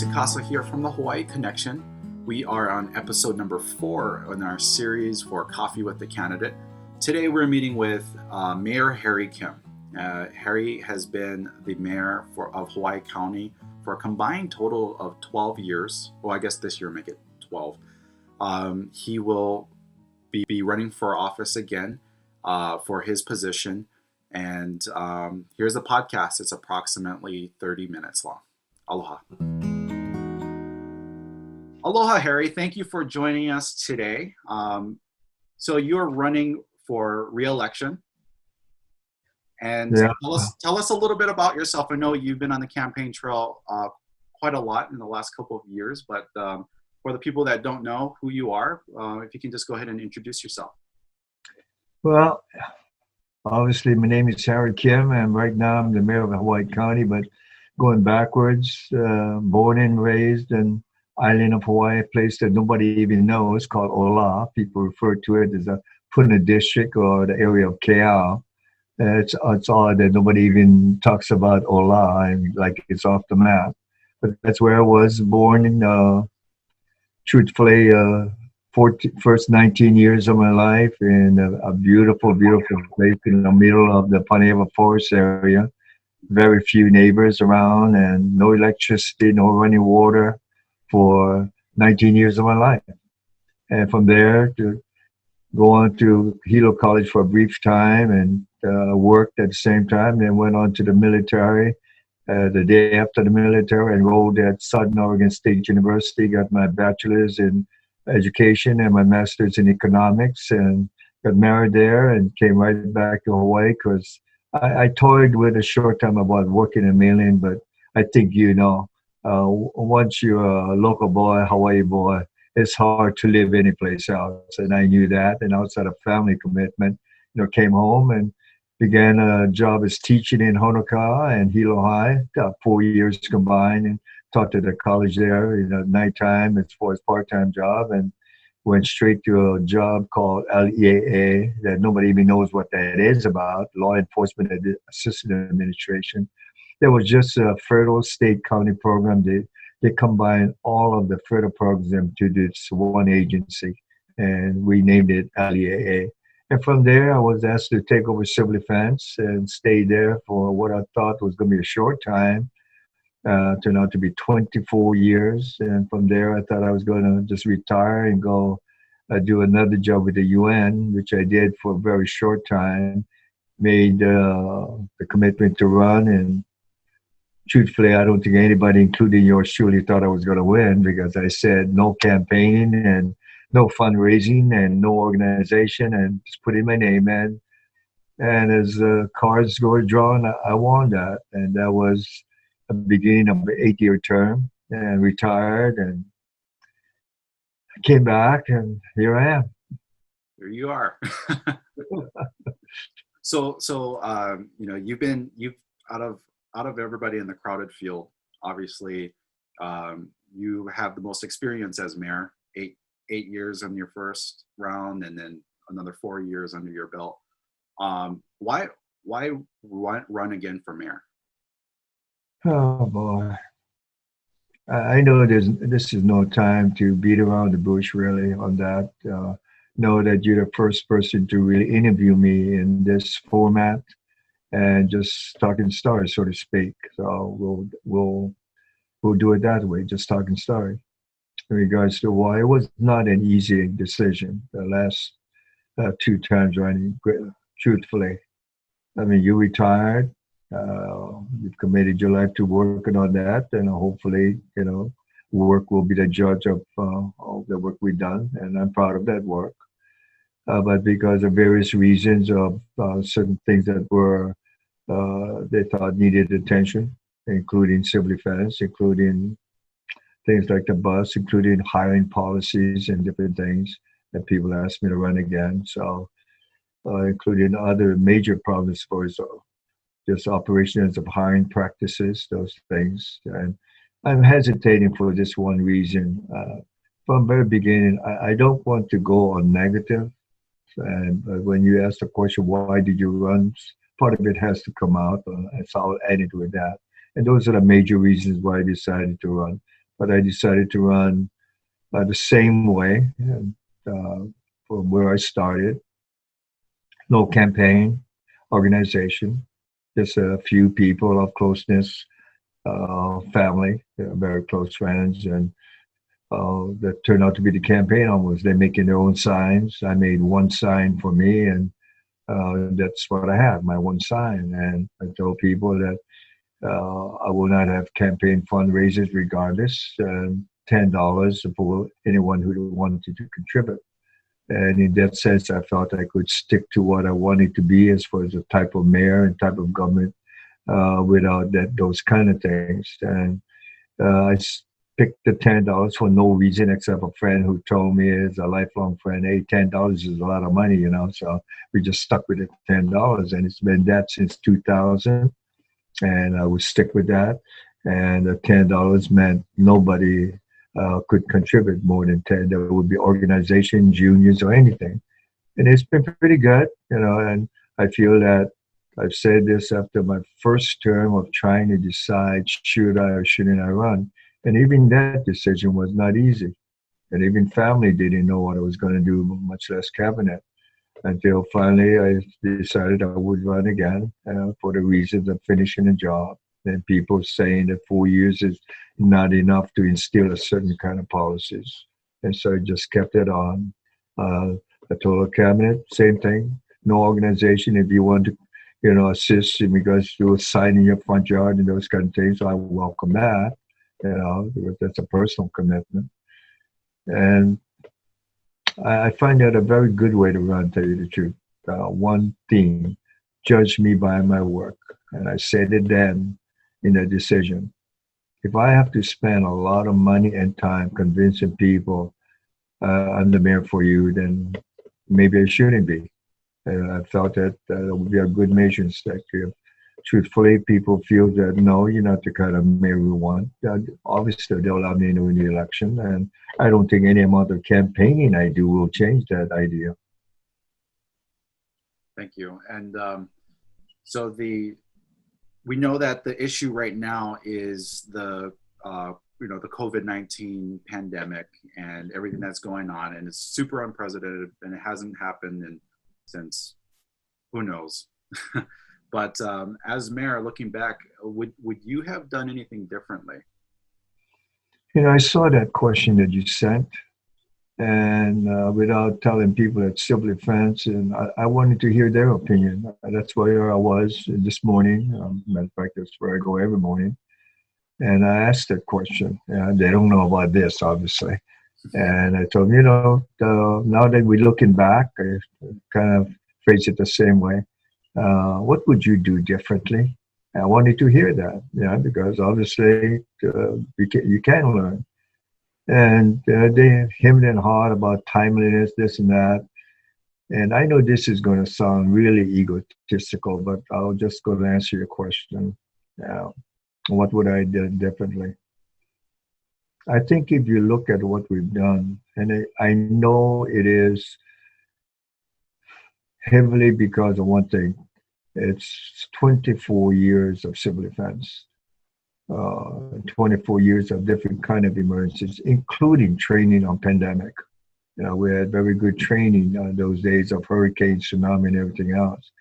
Sikasa here from the Hawaii Connection. We are on episode number 4 in our series for Coffee with the Candidate. Today we're meeting with Mayor Harry Kim. Harry has been the mayor of Hawaii County for a combined total of 12 years. Well, I guess this year make it 12. He will be running for office again for his position. And here's the podcast. It's approximately 30 minutes long. Aloha. Aloha, Harry. Thank you for joining us today. So you're running for re-election. And tell us a little bit about yourself. I know you've been on the campaign trail quite a lot in the last couple of years, but for the people that don't know who you are, if you can just go ahead and introduce yourself. Well, obviously my name is Harry Kim, and right now I'm the mayor of Hawaii County, but going backwards, born and raised in island of Hawaii, a place that nobody even knows called Ola. People refer to it as a Puna district or the area of Keao. It's odd that nobody even talks about Ola and like it's off the map. But that's where I was born in, truthfully, first 19 years of my life in a beautiful, beautiful place in the middle of the Paneva Forest area. Very few neighbors around and no electricity, no running water for 19 years of my life. And from there to go on to Hilo College for a brief time and worked at the same time, then went on to the military. The day after the military, enrolled at Southern Oregon State University, got my bachelor's in education and my master's in economics, and got married there and came right back to Hawaii because I toyed with a short time about working in mainland, but I think once you're a local boy, Hawaii boy, it's hard to live any place else. And I knew that. And outside of family commitment, came home and began a job as teaching in Honokaa and Hilo High, 4 years combined, and taught at the college there, nighttime as far as part-time job, and went straight to a job called LEAA that nobody even knows what that is about, Law Enforcement Assistant Administration. There was just a federal state county program. They combined all of the federal programs to this one agency, and we named it LEAA. And from there, I was asked to take over civil defense and stay there for what I thought was going to be a short time. Turned out to be 24 years. And from there, I thought I was going to just retire and go do another job with the UN, which I did for a very short time. Made the commitment to run. And truthfully, I don't think anybody, including yours truly, thought I was going to win because I said no campaigning and no fundraising and no organization and just put in my name in. And as the cards were drawn, I won that. And that was the beginning of the 8-year term, and retired and came back, and here I am. Here you are. So you've out of everybody in the crowded field, obviously, you have the most experience as mayor. 8 years on your first round, and then another 4 years under your belt. Why run again for mayor? Oh boy, I know this is no time to beat around the bush really on that. Know that you're the first person to really interview me in this format and just talking story, so to speak. So we'll do it that way, just talking story. In regards to why, it was not an easy decision. The last 2 times running, truthfully. I mean, you retired. You've committed your life to working on that, and hopefully, work will be the judge of all the work we've done, and I'm proud of that work. But because of various reasons of certain things that were they thought needed attention, including civil defense, including things like the bus, including hiring policies and different things that people asked me to run again. So, including other major problems for us, just operations of hiring practices, those things. And I'm hesitating for this one reason. From the very beginning, I don't want to go on negative. And when you ask the question, why did you run? Part of it has to come out. So I'll end it with that. And those are the major reasons why I decided to run. but I decided to run the same way uh, from where I started. No campaign organization, just a few people of closeness, family, very close friends, and that turned out to be the campaign almost. They're making their own signs. I made one sign for me, and that's what I have, my one sign. And I told people that I will not have campaign fundraisers regardless. $10 for anyone who wanted to contribute. And in that sense, I felt I could stick to what I wanted to be as far as the type of mayor and type of government without those kind of things. And I picked the $10 for no reason except a friend who told me, as a lifelong friend, hey, $10 is a lot of money, So we just stuck with the $10, and it's been that since 2000, and I would stick with that. And the $10 meant nobody could contribute more than 10. There would be organizations, unions, or anything, and it's been pretty good, And I feel that I've said this after my first term of trying to decide should I or shouldn't I run. And even that decision was not easy. And even family didn't know what I was going to do, much less cabinet, until finally I decided I would run again for the reasons of finishing a job. And people saying that 4 years is not enough to instill a certain kind of policies. And so I just kept it on. I told the cabinet, same thing. No organization, if you want to assist in regards to signing your front yard and those kind of things, I welcome that, because that's a personal commitment. And I find that a very good way to run, tell you the truth. One thing, judge me by my work. And I said it then in the decision. If I have to spend a lot of money and time convincing people I'm the mayor for you, then maybe I shouldn't be. And I felt that it would be a good measuring stick. If truthfully people feel that, no, you're not the kind of mayor we want, obviously they'll allow me to win the election. And I don't think any amount of campaigning I do will change that idea. Thank you. And so we know that the issue right now is the the COVID-19 pandemic and everything that's going on, and it's super unprecedented, and it hasn't happened since who knows. But as mayor, looking back, would you have done anything differently? I saw that question that you sent, and without telling people at Civil Defense, and I wanted to hear their opinion. That's where I was this morning. Matter of fact, that's where I go every morning. And I asked that question. They don't know about this, obviously. And I told them, now that we're looking back, I kind of phrase it the same way. What would you do differently? I wanted to hear that, because obviously you can learn. And they hemmed and hawed about timeliness, this and that. And I know this is going to sound really egotistical, but I'll just go to answer your question. What would I do differently? I think if you look at what we've done, and I know it is heavily because of one thing, it's 24 years of civil defense, 24 years of different kind of emergencies, including training on pandemic. We had very good training on those days of hurricane, tsunami, and everything else.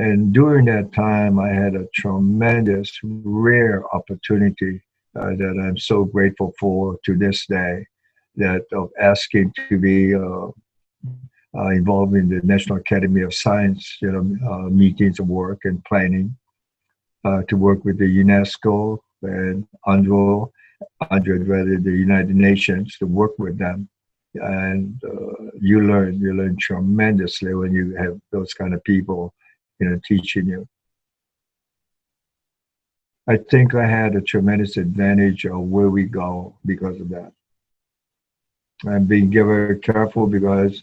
And during that time, I had a tremendous, rare opportunity that I'm so grateful for to this day, that of asking to be involved in the National Academy of Science, meetings of work and planning, to work with the UNESCO and UNDRO, the United Nations, to work with them. And you learn tremendously when you have those kind of people, teaching you. I think I had a tremendous advantage of where we go because of that. I'm being very careful because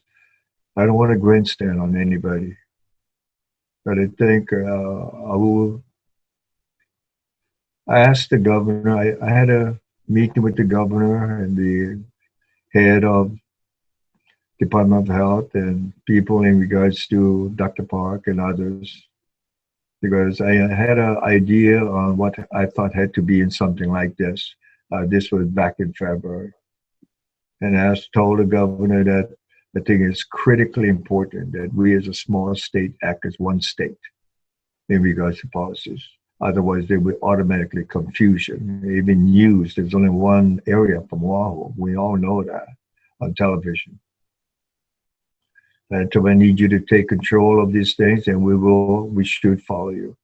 I don't want to grandstand on anybody. But I think I asked the governor, I had a meeting with the governor and the head of Department of Health and people in regards to Dr. Park and others, because I had an idea on what I thought had to be in something like this. This was back in February. And I told the governor that I think it's critically important that we as a small state act as one state in regards to policies. Otherwise, there will automatically confusion. Even news, there's only one area from Oahu. We all know that on television. And so I need you to take control of these things, and we should follow you.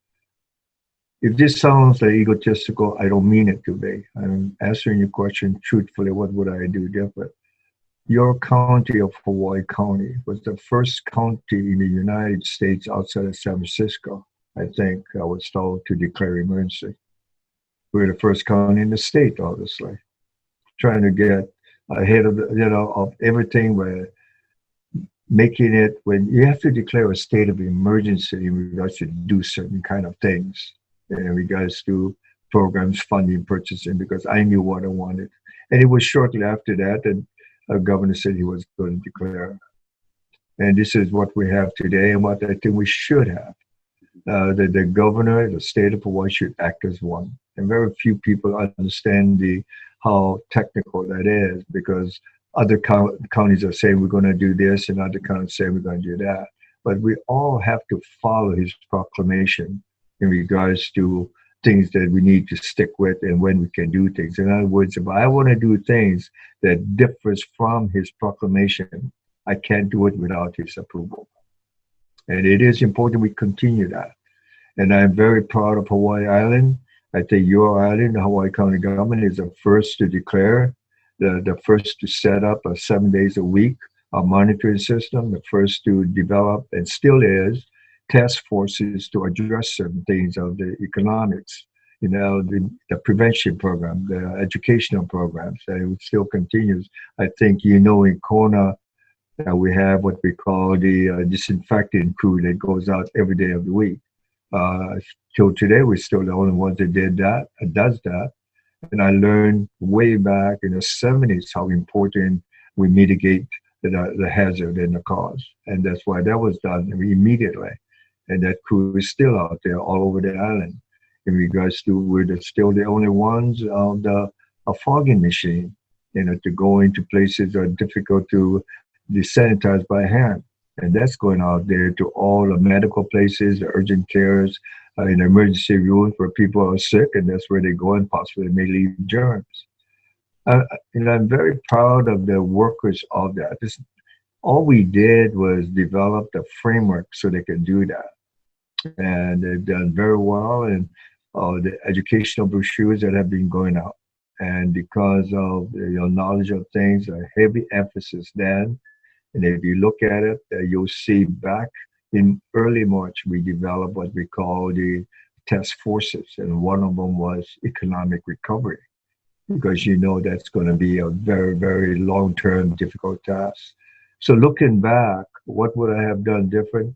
If this sounds like egotistical, I don't mean it to be. I'm answering your question truthfully. What would I do different? Your county of Hawaii County was the first county in the United States outside of San Francisco, I think I was told, to declare emergency. We're the first county in the state, obviously, trying to get ahead of of everything by making it when you have to declare a state of emergency in regards to do certain kind of things in regards to programs, funding, purchasing, because I knew what I wanted. And it was shortly after that that our governor said he was going to declare. And this is what we have today and what I think we should have. The governor, the state of Hawaii should act as one. And very few people understand how technical that is, because other counties are saying we're going to do this and other counties say we're going to do that. But we all have to follow his proclamation in regards to things that we need to stick with and when we can do things. In other words, if I want to do things that differs from his proclamation, I can't do it without his approval. And it is important we continue that. And I'm very proud of Hawaii Island. I think your island, the Hawaii County government, is the first to declare, the first to set up a 7 days a week monitoring system, the first to develop, and still is, task forces to address certain things of the economics, the prevention program, the educational programs, it still continues. I think, in Kona, we have what we call the disinfecting crew that goes out every day of the week. Till today, we're still the only ones that does that. And I learned way back in the 70s how important we mitigate the hazard and the cause. And that's why that was done immediately. And that crew is still out there all over the island. In regards to, we're still the only ones on a fogging machine, to go into places that are difficult to desanitize by hand. And that's going out there to all the medical places, the urgent cares, in emergency rooms where people are sick, and that's where they go and possibly may leave germs. I'm very proud of the workers of that. All we did was develop the framework so they can do that. And they've done very well in the educational brochures that have been going out. And because of your knowledge of things, a heavy emphasis then. And if you look at it, you'll see back in early March, we developed what we call the task forces. And one of them was economic recovery, because that's going to be a very, very long-term difficult task. So looking back, what would I have done different?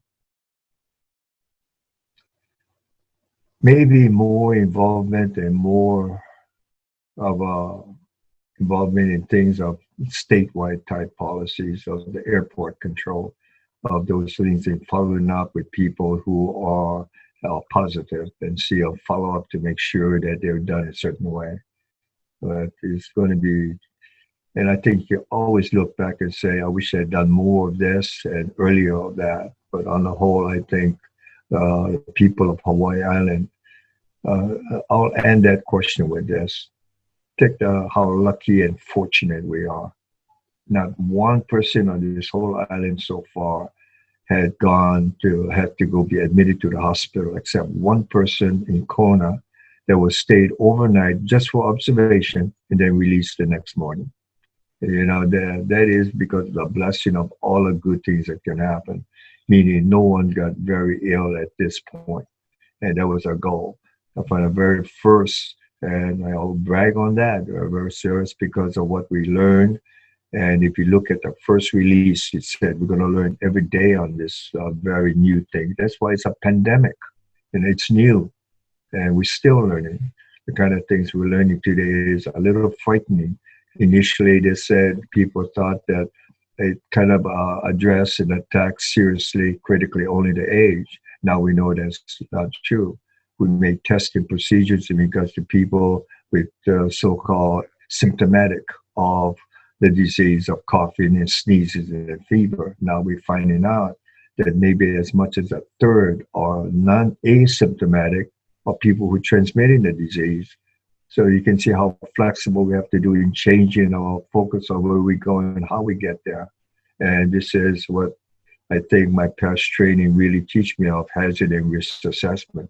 Maybe more involvement and more of involvement in things of statewide type policies of the airport control of those things, and following up with people who are positive and see a follow-up to make sure that they're done a certain way. But it's going to be, and I think you always look back and say, I wish I'd done more of this and earlier of that. But on the whole, I think the people of Hawaii Island, I'll end that question with this. Take how lucky and fortunate we are. Not one person on this whole island so far had to go be admitted to the hospital, except one person in Kona that was stayed overnight just for observation and then released the next morning. That is because of the blessing of all the good things that can happen, meaning no one got very ill at this point. And that was our goal. For the very first, and I'll brag on that, we're very serious because of what we learned. And if you look at the first release, it said we're going to learn every day on this very new thing. That's why it's a pandemic, and it's new, and we're still learning. The kind of things we're learning today is a little frightening. Initially, they said people thought that it kind of addressed and attacked seriously, critically only the age. Now we know that's not true. We made testing procedures in regards to people with so-called symptomatic of the disease of coughing and sneezes and fever. Now we're finding out that maybe as much as a third are non-asymptomatic of people who are transmitting the disease. So you can see how flexible we have to do in changing our focus on where we go and how we get there. And this is what I think my past training really teach me of hazard and risk assessment.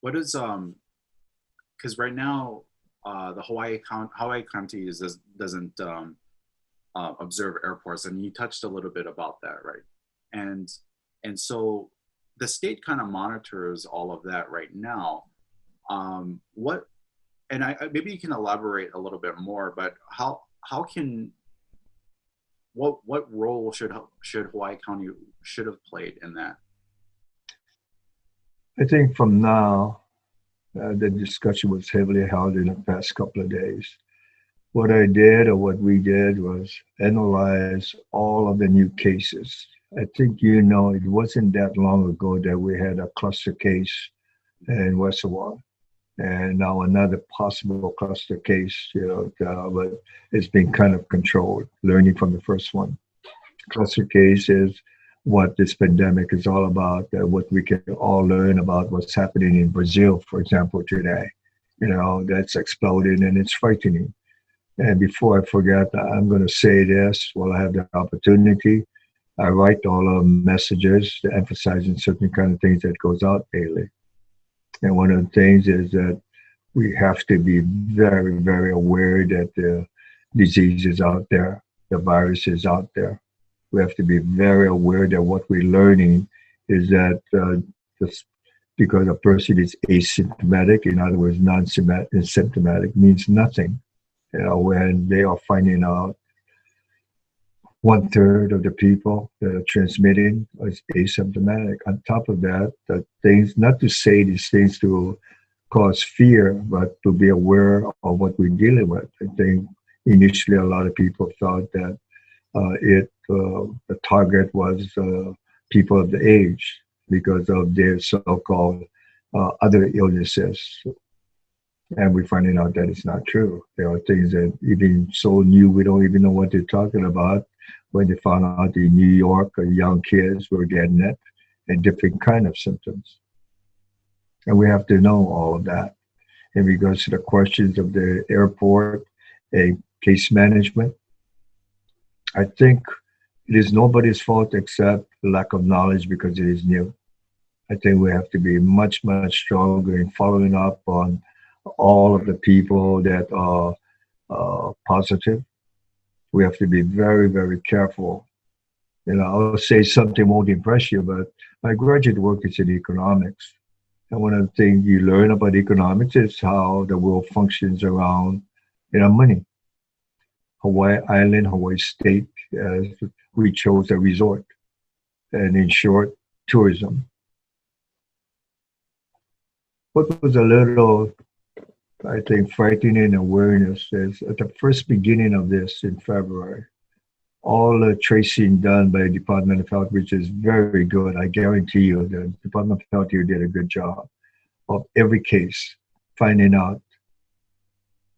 What is because right now the Hawaii County doesn't observe airports, and you touched a little bit about that, right? And so the state kind of monitors all of that right now. What and I maybe you can elaborate a little bit more, but how can what role should Hawaii County should have played in that? I think from now, the discussion was heavily held in the past couple of days. What I did or what we did was analyze all of the new cases. I think it wasn't that long ago that we had a cluster case in Westawar, and now another possible cluster case, but it's been kind of controlled, learning from the first one. Cluster case is what this pandemic is all about, what we can all learn about what's happening in Brazil, for example, today. That's exploding and it's frightening. And before I forget, I'm going to say this while I have the opportunity. I write all the messages emphasizing certain kind of things that goes out daily. And one of the things is that we have to be very, very aware that the disease is out there, the virus is out there. We have to be very aware that what we're learning is that just because a person is asymptomatic, in other words, non-symptomatic, means nothing. When they are finding out 1/3 of the people that are transmitting is asymptomatic. On top of that, the things, not to say these things to cause fear, but to be aware of what we're dealing with. I think initially a lot of people thought that the target was people of the age because of their so-called other illnesses. And we're finding out that it's not true. There are things that even so new, we don't even know what they're talking about. When they found out in New York, young kids were getting it and different kind of symptoms. And we have to know all of that. In regards to the questions of the airport and case management, I think it is nobody's fault except lack of knowledge because it is new. I think we have to be much, much stronger in following up on all of the people that are positive. We have to be very, very careful. I'll say something won't impress you, but my graduate work is in economics. And one of the things you learn about economics is how the world functions around money. Hawaii Island, Hawaii State, we chose a resort. And in short, tourism. What was a little, I think, frightening awareness is at the first beginning of this in February, all the tracing done by the Department of Health, which is very good. I guarantee you the Department of Health here did a good job of every case, finding out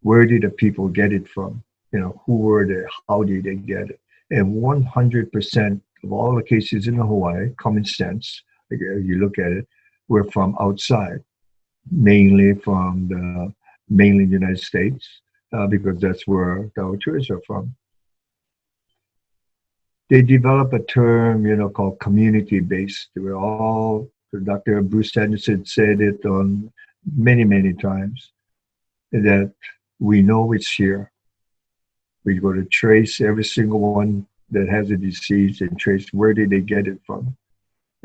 where did the people get it from, who were they, how did they get it. And 100% of all the cases in Hawaii, common sense, you look at it, were from outside, mainly from the mainland United States, because that's where our tourists are from. They developed a term, called community-based. Dr. Bruce Anderson said it on many, many times, that we know it's here. We go to trace every single one that has a disease and trace where did they get it from.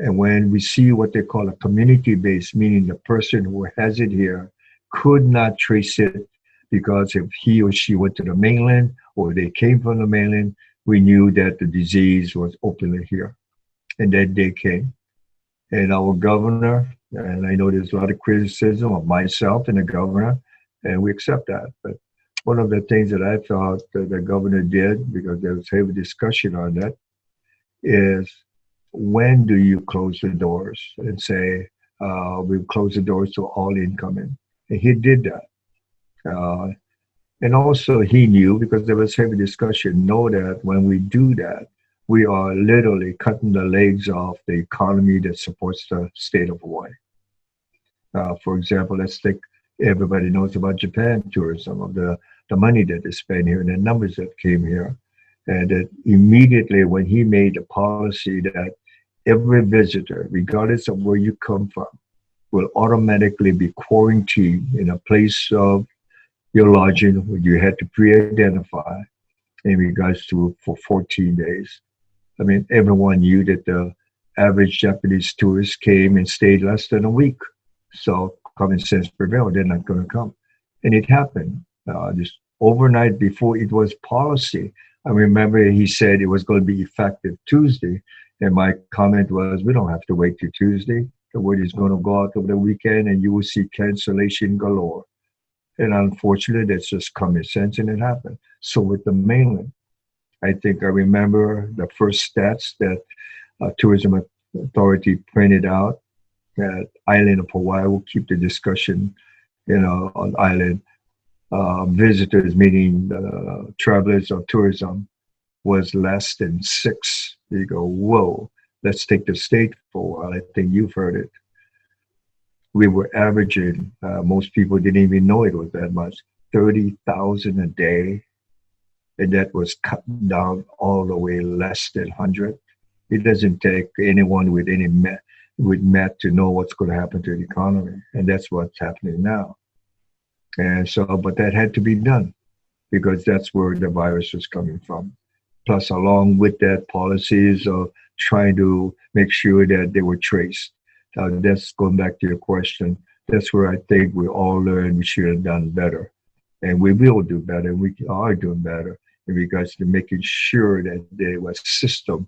And when we see what they call a community-based, meaning the person who has it here could not trace it because if he or she went to the mainland or they came from the mainland, we knew that the disease was openly here. And that day came. And our governor, and I know there's a lot of criticism of myself and the governor, and we accept that. But one of the things that I thought that the governor did, because there was heavy discussion on that, is when do you close the doors and say, we would close the doors to all incoming. And he did that. Uh, and also he knew, because there was heavy discussion, know that when we do that, we are literally cutting the legs off the economy that supports the state of Hawaii. For example, let's take, everybody knows about Japan tourism, of the money that they spend here and the numbers that came here. And that immediately when he made a policy that every visitor, regardless of where you come from, will automatically be quarantined in a place of your lodging where you had to pre-identify in regards to for 14 days. I mean, everyone knew that the average Japanese tourist came and stayed less than a week. So common sense prevailed. They're not going to come. And it happened just overnight before it was policy. I remember he said it was going to be effective Tuesday. And my comment was, we don't have to wait till Tuesday. The word is going to go out over the weekend and you will see cancellation galore. And unfortunately, that's just common sense and it happened. So with the mainland, I think I remember the first stats that Tourism Authority printed out, that island of Hawaii will keep the discussion, on island visitors, meaning travelers or tourism, was less than 6. You go, whoa, let's take the state for a while. I think you've heard it. We were averaging, most people didn't even know it was that much, 30,000 a day. And that was cut down all the way less than 100. It doesn't take anyone with any met to know what's going to happen to the economy. And that's what's happening now. And so, but that had to be done because that's where the virus was coming from. Plus, along with that, policies of trying to make sure that they were traced. That's going back to your question. That's where I think we all learned we should have done better. And we will do better. We are doing better in regards to making sure that there was system.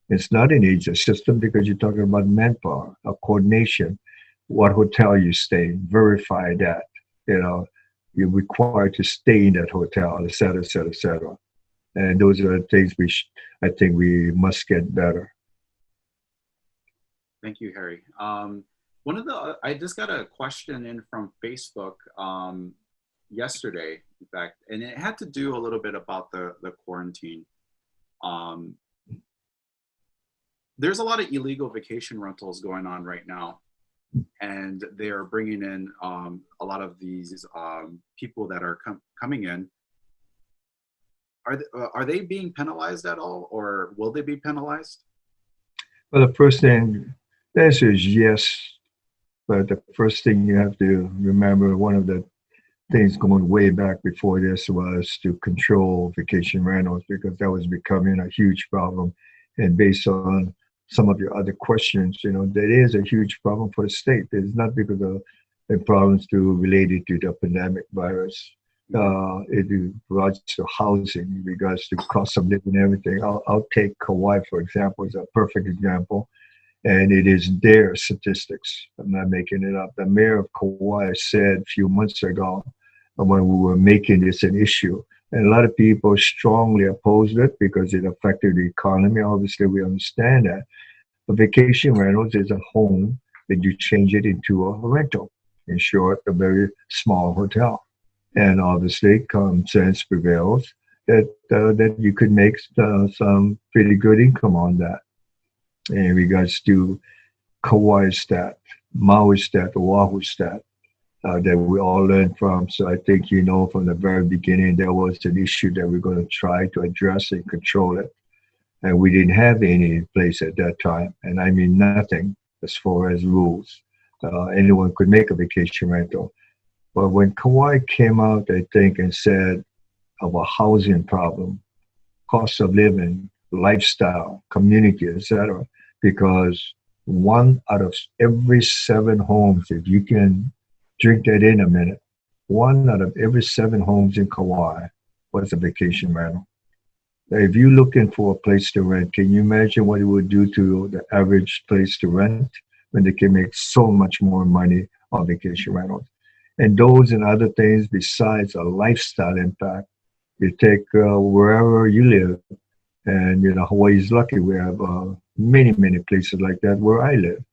It's not an easy system because you're talking about manpower, a coordination, what hotel you stay in, verify that, you're required to stay in that hotel, et cetera, et cetera, et cetera. And those are the things I think we must get better. Thank you, Harry. I just got a question in from Facebook yesterday, in fact, and it had to do a little bit about the quarantine. There's a lot of illegal vacation rentals going on right now, and they are bringing in a lot of these people that are coming in. Are they being penalized at all, or will they be penalized? Well, the first thing, the answer is yes. But the first thing you have to remember, one of the things going way back before this was to control vacation rentals because that was becoming a huge problem. And based on some of your other questions, that is a huge problem for the state. It's not because of the problems related to the pandemic virus. It regards to housing, in regards to cost of living and everything. I'll take Kauai, for example, as a perfect example. And it is their statistics. I'm not making it up. The mayor of Kauai said a few months ago when we were making this an issue, and a lot of people strongly opposed it because it affected the economy. Obviously, we understand that. But vacation rentals is a home that you change it into a rental. In short, a very small hotel. And obviously, common sense prevails that you could make some pretty good income on that. In regards to Kauai stat, Maui stat, Oahu stat, that we all learned from. So I think from the very beginning, there was an issue that we're going to try to address and control it. And we didn't have any in place at that time. And I mean nothing as far as rules. Anyone could make a vacation rental. But when Kauai came out, I think, and said of a housing problem, cost of living, lifestyle, community, etc., because 1 out of every 7 homes, if you can drink that in a minute, 1 out of every 7 homes in Kauai was a vacation rental. If you're looking for a place to rent, can you imagine what it would do to the average place to rent when they can make so much more money on vacation rentals? And those and other things besides a lifestyle impact, you take wherever you live, and Hawaii is lucky. We have many places like that where I live.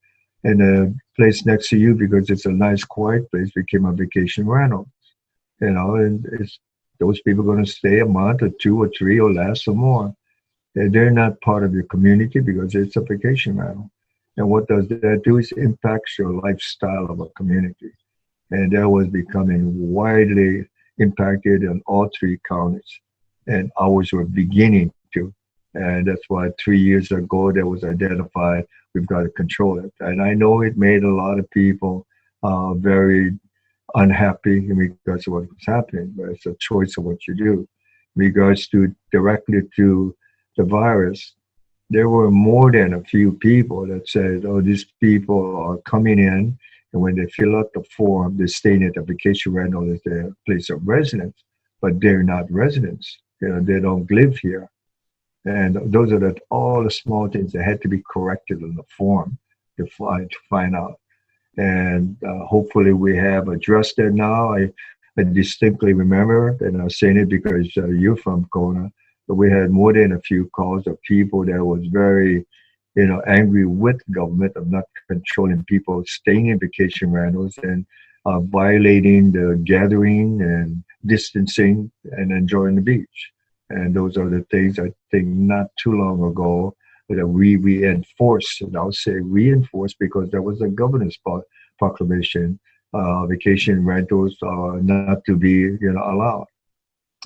And the place next to you, because it's a nice, quiet place, became a vacation rental. And it's those people going to stay a month or two or three or less or more. And they're not part of your community because it's a vacation rental. And what does that do is impacts your lifestyle of a community. And that was becoming widely impacted in all three counties. And ours were beginning to. And that's why 3 years ago that was identified, we've got to control it. And I know it made a lot of people very unhappy in regards to what was happening, but it's a choice of what you do. In regards to directly to the virus, there were more than a few people that said, oh, these people are coming in, and when they fill out the form, they're staying at the vacation rental as their place of residence, but they're not residents. They don't live here. And those are all the small things that had to be corrected in the form to find out. And hopefully we have addressed that now. I distinctly remember, and I'm saying it because you're from Kona, but we had more than a few calls of people that was very, angry with government of not controlling people staying in vacation rentals and violating the gathering and distancing and enjoying the beach. And those are the things I think not too long ago that we reinforced. And I'll say reinforced because there was a governor's proclamation. Vacation rentals are not to be allowed.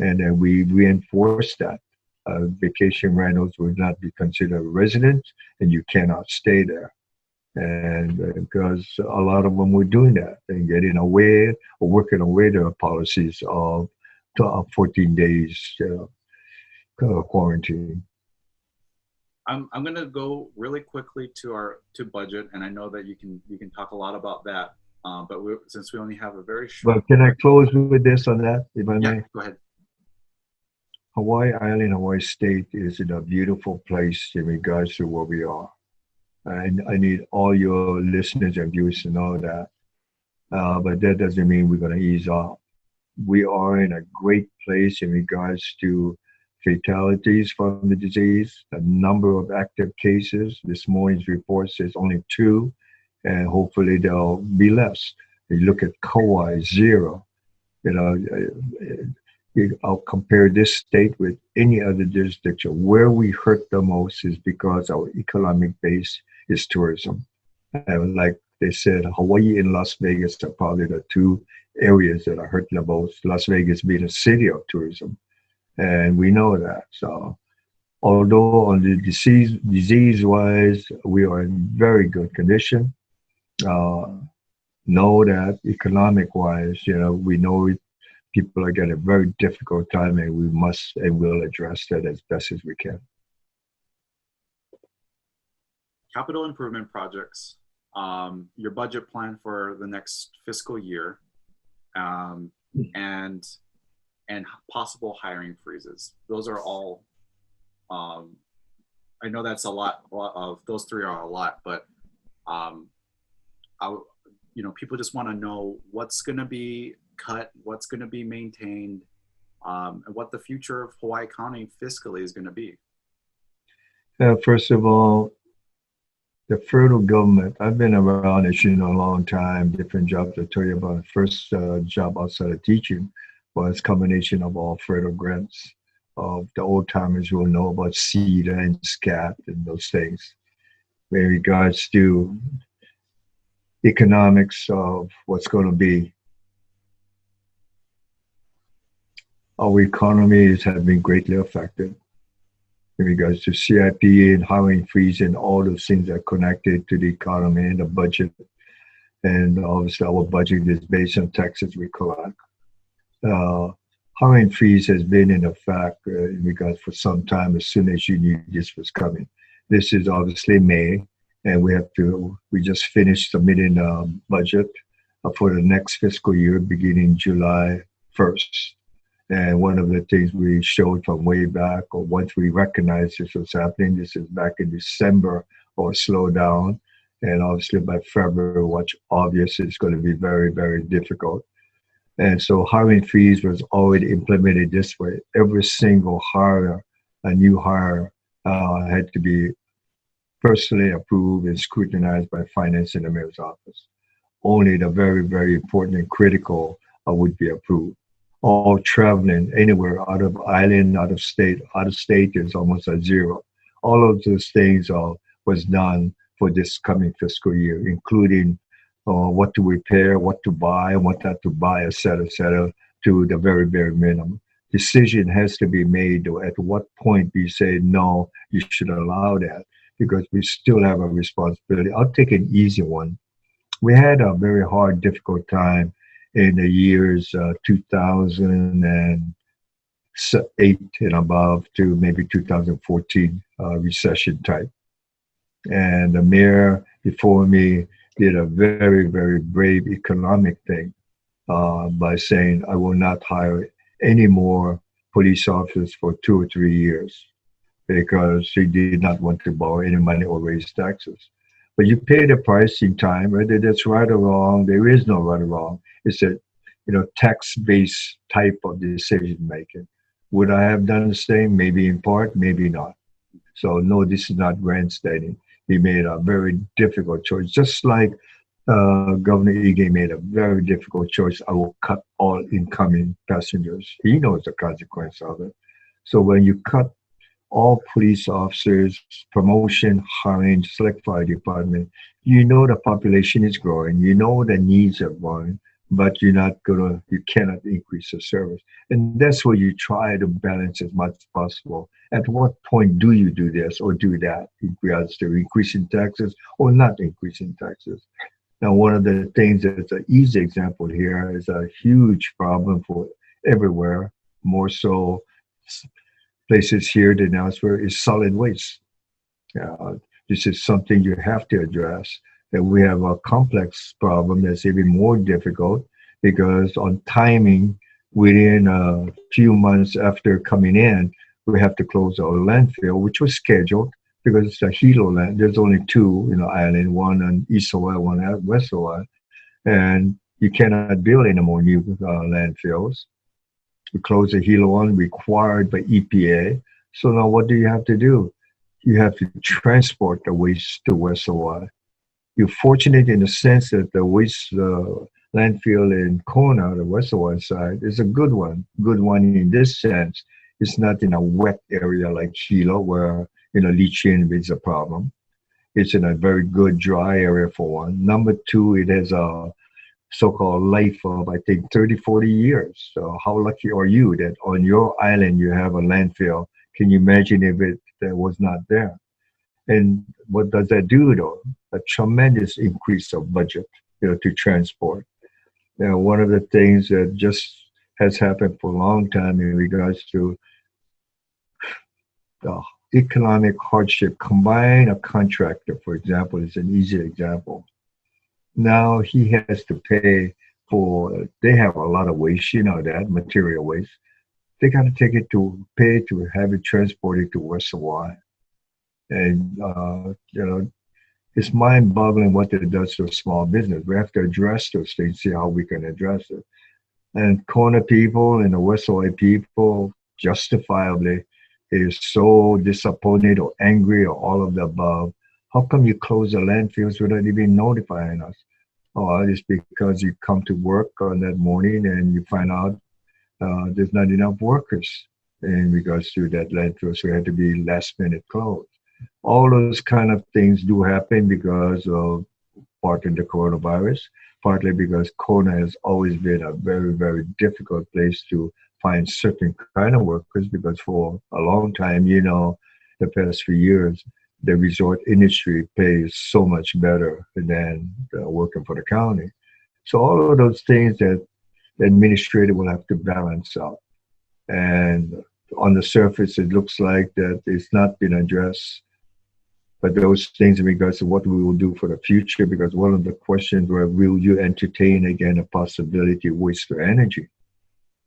And then we reinforced that. Vacation rentals would not be considered resident and you cannot stay there. And because a lot of them were doing that and getting away or working away their policies of 14 days quarantine. I'm going to go really quickly to budget, and I know that you can talk a lot about that. But since we only have a very short. But can I close with this on that, if I may? Yeah, go ahead. Hawaii Island, Hawaii State is in a beautiful place in regards to where we are. And I need all your listeners and viewers to know that. But that doesn't mean we're going to ease off. We are in a great place in regards to fatalities from the disease, the number of active cases. This morning's report says only 2, and hopefully there'll be less. You look at Kauai, 0. I'll compare this state with any other jurisdiction. Where we hurt the most is because our economic base is tourism. And like they said, Hawaii and Las Vegas are probably the 2 areas that are hurt the most. Las Vegas being a city of tourism. And we know that. So although on the disease-wise, we are in very good condition, know that economic-wise, we know people are getting a very difficult time, and we must and will address that as best as we can. Capital improvement projects, your budget plan for the next fiscal year, and possible hiring freezes. Those are all, I know that's a lot of, those 3 are a lot, but people just want to know what's going to be cut, what's going to be maintained, and what the future of Hawaii County fiscally is going to be. First of all, the federal government, I've been around, as you know, a long time, different jobs. I'll tell you about the first job outside of teaching was a combination of all federal grants. The old timers will know about CEDA and SCAT and those things. In regards to economics of what's going to be, our economies have been greatly affected in regards to CIP and hiring freeze and all those things that are connected to the economy and the budget. And obviously our budget is based on taxes we collect. Hiring freeze has been in effect in regards for some time as soon as you knew this was coming. This is obviously May, and we just finished submitting a budget for the next fiscal year beginning July 1st. And one of the things we showed from way back, or once we recognized this was happening, this is back in December, or slow down. And obviously by February, what's obvious is going to be very, very difficult. And so hiring freeze was already implemented this way. Every single hire, a new hire, had to be personally approved and scrutinized by finance in the mayor's office. Only the very, very important and critical would be approved. All traveling anywhere out of island, out of state is almost a zero. All of those things was done for this coming fiscal year, including what to repair, what to buy, what not to buy, et cetera, to the very, very minimum. Decision has to be made at what point we say, no, you should allow that because we still have a responsibility. I'll take an easy one. We had a very hard, difficult time in the years 2008 and above to maybe 2014 recession type. And the mayor before me did a very, very brave economic thing by saying, I will not hire any more police officers for 2 or 3 years because he did not want to borrow any money or raise taxes. But you pay the price in time, whether that's right or wrong. There is no right or wrong. It's a tax-based type of decision making. Would I have done the same? Maybe in part, maybe not. So no, this is not grandstanding. He made a very difficult choice, just like Governor Ige made a very difficult choice. I will cut all incoming passengers. He knows the consequence of it. So when you cut all police officers, promotion, hiring, just like fire department, you know the population is growing, you know the needs are growing, but you cannot increase the service. And that's where you try to balance as much as possible. At what point do you do this or do that in regards to increasing taxes or not increasing taxes? Now, one of the things that's an easy example here is a huge problem for everywhere, more so places here than elsewhere, is solid waste. This is something you have to address. And we have a complex problem that's even more difficult because on timing, within a few months after coming in, we have to close our landfill, which was scheduled because it's a Hilo land. There's only two in the island, one on East Hawaii, one at West Hawaii. And you cannot build any more new landfills. We closed the Hilo one required by EPA. So now what do you have to do? You have to transport the waste to West Hawaii. You're fortunate in the sense that the waste landfill in Kona, the West Hawaii side, is a good one. Good one in this sense. It's not in a wet area like Hilo where leaching is a problem. It's in a very good dry area for one. Number two, it has a so-called life of, I think, 30, 40 years. So how lucky are you that on your island you have a landfill? Can you imagine if it was not there? And what does that do, though? A tremendous increase of budget, to transport. Now, one of the things that just has happened for a long time in regards to the economic hardship, combine a contractor, for example, is an easy example. Now he has to pay they have a lot of waste, that material waste. They got to take it pay to have it transported to West Hawaii. And, it's mind-boggling what it does to a small business. We have to address those things, see how we can address it. And Kona people and the West Hawaii people, justifiably, is so disappointed or angry or all of the above. How come you close the landfills without even notifying us? Oh, it's because you come to work on that morning and you find out there's not enough workers in regards to that landfill, so it had to be last minute closed. All those kind of things do happen because of partly the coronavirus, partly because Kona has always been a very, very difficult place to find certain kind of workers because for a long time, the past few years, the resort industry pays so much better than working for the county. So all of those things that the administrator will have to balance out. And on the surface, it looks like that it's not been addressed. But those things in regards to what we will do for the future, because one of the questions were, will you entertain again a possibility of waste to energy?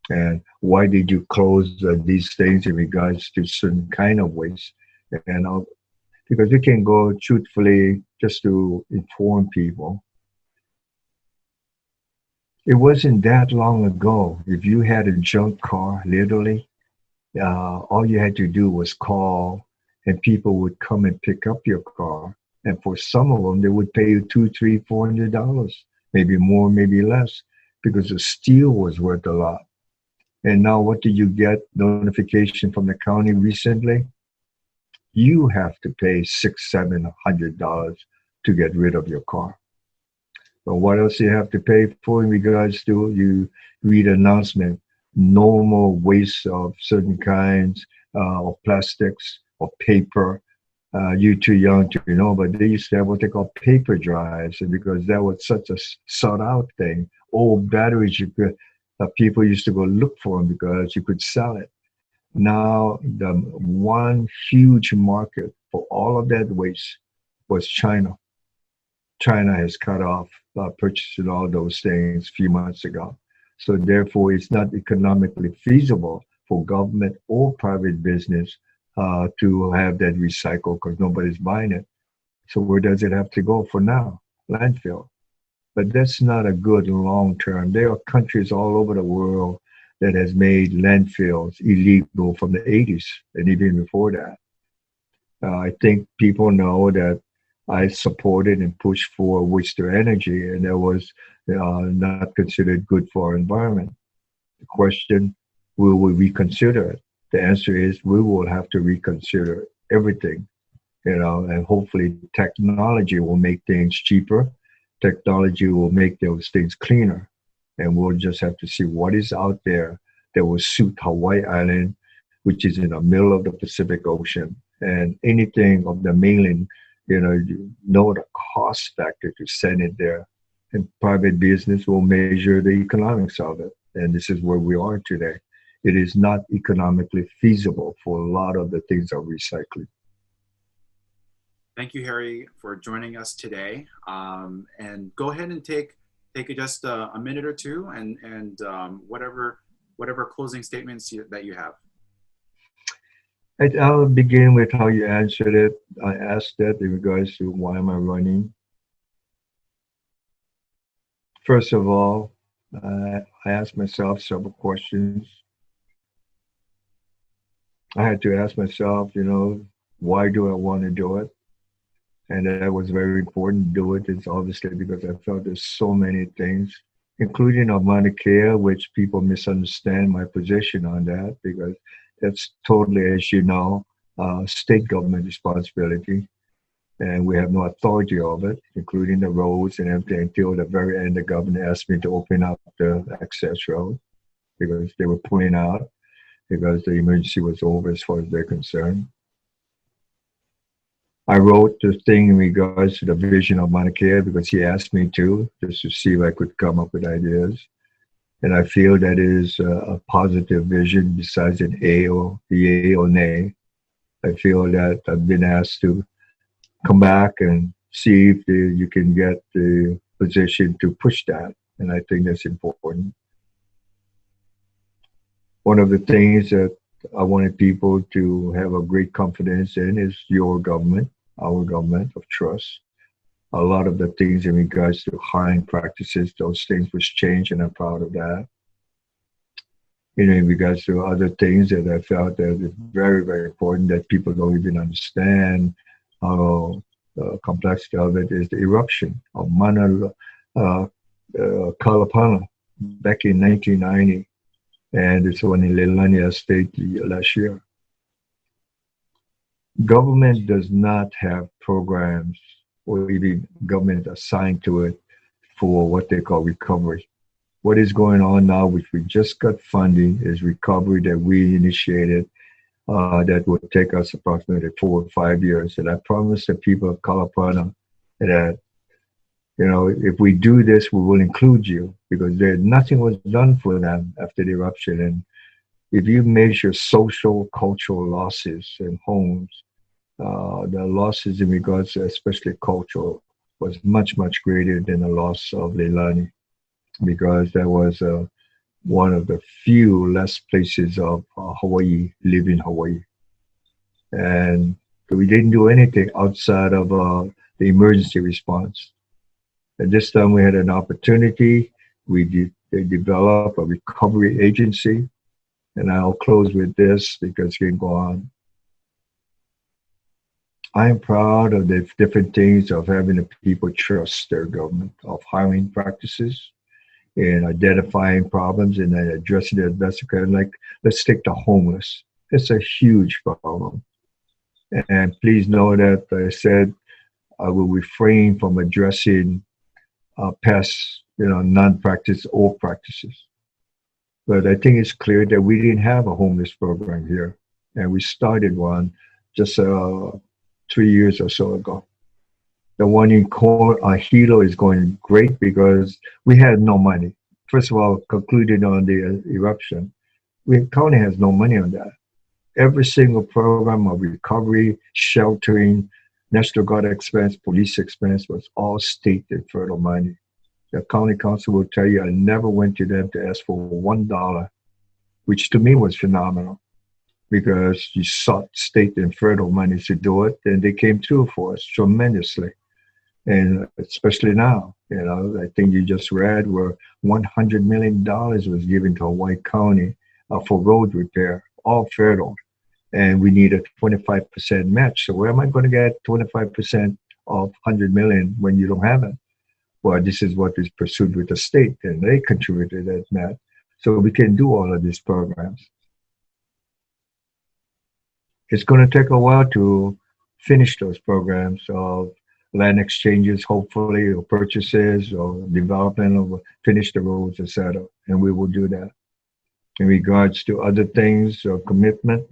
And why did you close these things in regards to certain kind of waste? And because we can go truthfully just to inform people. It wasn't that long ago. If you had a junk car, literally, all you had to do was call and people would come and pick up your car And for some of them, they would pay you $200, $300, $400, maybe more, maybe less, because the steel was worth a lot. And now, what did you get? Notification from the county recently? You have to pay $600, $700 to get rid of your car. But what else do you have to pay for in regards to? You read announcement, no more waste of certain kinds of plastics or paper. You're too young to know, but they used to have what they call paper drives, and because that was such a sought out thing. Old batteries, people used to go look for them because you could sell it. Now, the one huge market for all of that waste was China. China has cut off purchasing all those things a few months ago. So therefore, it's not economically feasible for government or private business to have that recycled because nobody's buying it. So where does it have to go for now? Landfill. But that's not a good long term. There are countries all over the world that has made landfills illegal from the 80s and even before that. I think people know that I supported and pushed for waste to energy, and that was not considered good for our environment. The question, will we reconsider it? The answer is we will have to reconsider everything, and hopefully technology will make things cheaper. Technology will make those things cleaner, and we'll just have to see what is out there that will suit Hawaii Island, which is in the middle of the Pacific Ocean, and anything of the mainland. You know the cost factor to send it there, and private business will measure the economics of it. And this is where we are today. It is not economically feasible for a lot of the things of recycling. Thank you, Harry, for joining us today. And go ahead and take just a minute or two, and whatever closing statements that you have. I'll begin with how you answered it. I asked that in regards to why am I running. First of all, I asked myself several questions. I had to ask myself, why do I want to do it? And that was very important to do it. It's obviously because I felt there's so many things, including Obamacare, which people misunderstand my position on that because that's totally, as you know, state government responsibility. And we have no authority over it, including the roads and everything, until the very end. The governor asked me to open up the access road because they were pulling out because the emergency was over as far as they're concerned. I wrote the thing in regards to the vision of Medicare because he asked me to, just to see if I could come up with ideas. And I feel that is a positive vision besides an A or nay. I feel that I've been asked to come back and see if you can get the position to push that. And I think that's important. One of the things that I wanted people to have a great confidence in is your government, our government of trust. A lot of the things in regards to hiring practices, those things was changed, and I'm proud of that. In regards to other things that I felt that is very, very important that people don't even understand how the complexity of it is the eruption of Mauna Kalapana back in 1990. And it's one in Leilani State last year. Government does not have programs or even government assigned to it for what they call recovery. What is going on now, which we just got funding, is recovery that we initiated that will take us approximately 4 or 5 years. And I promised the people of Kalapana that, if we do this, we will include you because nothing was done for them after the eruption. And if you measure social, cultural losses in homes, the losses in regards to especially cultural was much, much greater than the loss of Leilani because that was one of the few last places of Hawaii, live in Hawaii. And we didn't do anything outside of the emergency response. At this time, we had an opportunity. They developed a recovery agency. And I'll close with this because it can go on. I'm proud of the different things of having the people trust their government, of hiring practices and identifying problems and then addressing it best you can. Like, let's take the homeless. It's a huge problem. And please know that I said I will refrain from addressing past, non-practice or practices. But I think it's clear that we didn't have a homeless program here, and we started one just 3 years or so ago. The one in Hilo is going great because we had no money. First of all, concluded on the eruption, we county has no money on that. Every single program of recovery, sheltering, National Guard expense, police expense was all state and federal money. The county council will tell you I never went to them to ask for $1, which to me was phenomenal because you sought state and federal money to do it, and they came through for us tremendously. And especially now, I think you just read where $100 million was given to Hawaii County for road repair, all federal, and we need a 25% match. So where am I going to get 25% of 100 million when you don't have it? Well, this is what is pursued with the state, and they contributed that. So we can do all of these programs. It's going to take a while to finish those programs of land exchanges, hopefully, or purchases, or development, or finish the roads, etc. And we will do that. In regards to other things or commitment,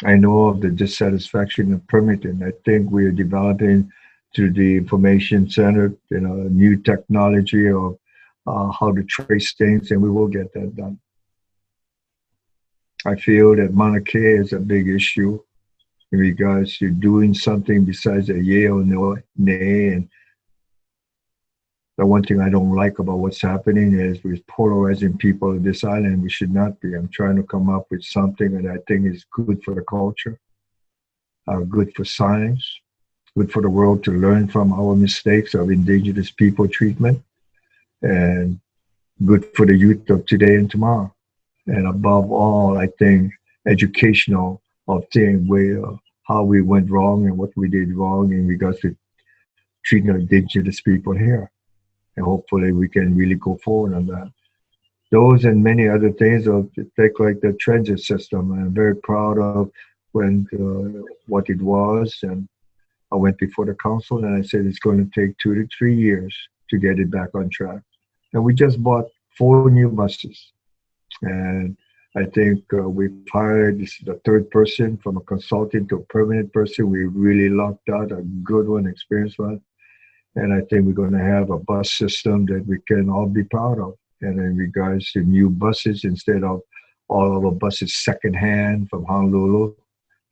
I know of the dissatisfaction of permitting. I think we are developing through the information center, new technology of how to trace things, and we will get that done. I feel that Mauna Kea is a big issue in regards to doing something besides a yay or no, nay. And the one thing I don't like about what's happening is we're polarizing people of this island. We should not be. I'm trying to come up with something that I think is good for the culture, good for science, good for the world to learn from our mistakes of indigenous people treatment, and good for the youth of today and tomorrow. And above all, I think educational of things where how we went wrong and what we did wrong in regards to treating indigenous people here. And hopefully we can really go forward on that. Those and many other things of take like the transit system. I'm very proud of what it was, and I went before the council and I said it's going to take 2 to 3 years to get it back on track. And we just bought 4 new buses. And I think we've hired, this is the third person, from a consultant to a permanent person. We really locked out a good one, experienced one. And I think we're going to have a bus system that we can all be proud of. And in regards to new buses, instead of all of our buses secondhand from Honolulu,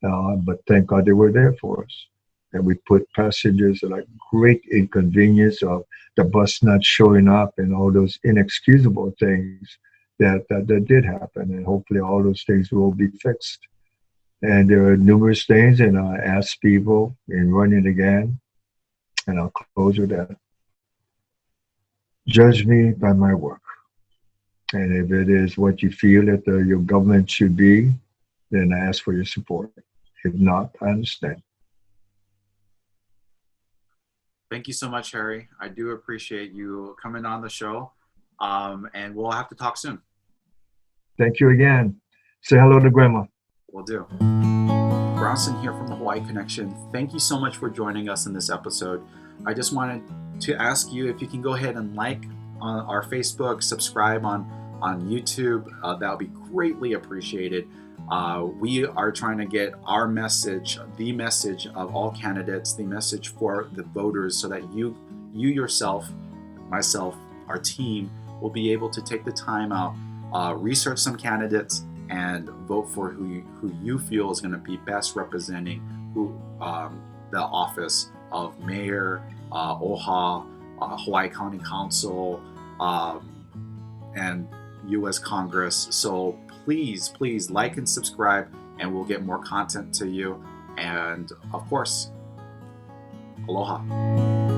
but thank God they were there for us. And we put passengers at a great inconvenience of the bus not showing up and all those inexcusable things that did happen. And hopefully all those things will be fixed. And there are numerous things, and I ask people in running again, and I'll close with that. Judge me by my work. And if it is what you feel that your government should be, then I ask for your support. If not, I understand. Thank you so much, Harry. I do appreciate you coming on the show, and we'll have to talk soon. Thank you again. Say hello to Grandma. Will do. Bronson here from the Hawaii Connection. Thank you so much for joining us in this episode. I just wanted to ask you if you can go ahead and like on our Facebook, subscribe on YouTube. That would be greatly appreciated. We are trying to get our message, the message of all candidates, the message for the voters, so that you yourself, myself, our team will be able to take the time out, research some candidates, and vote for who you feel is going to be best representing the office of mayor, OHA, Hawaii County Council, and U.S. Congress. So please like and subscribe, and we'll get more content to you. And of course, aloha.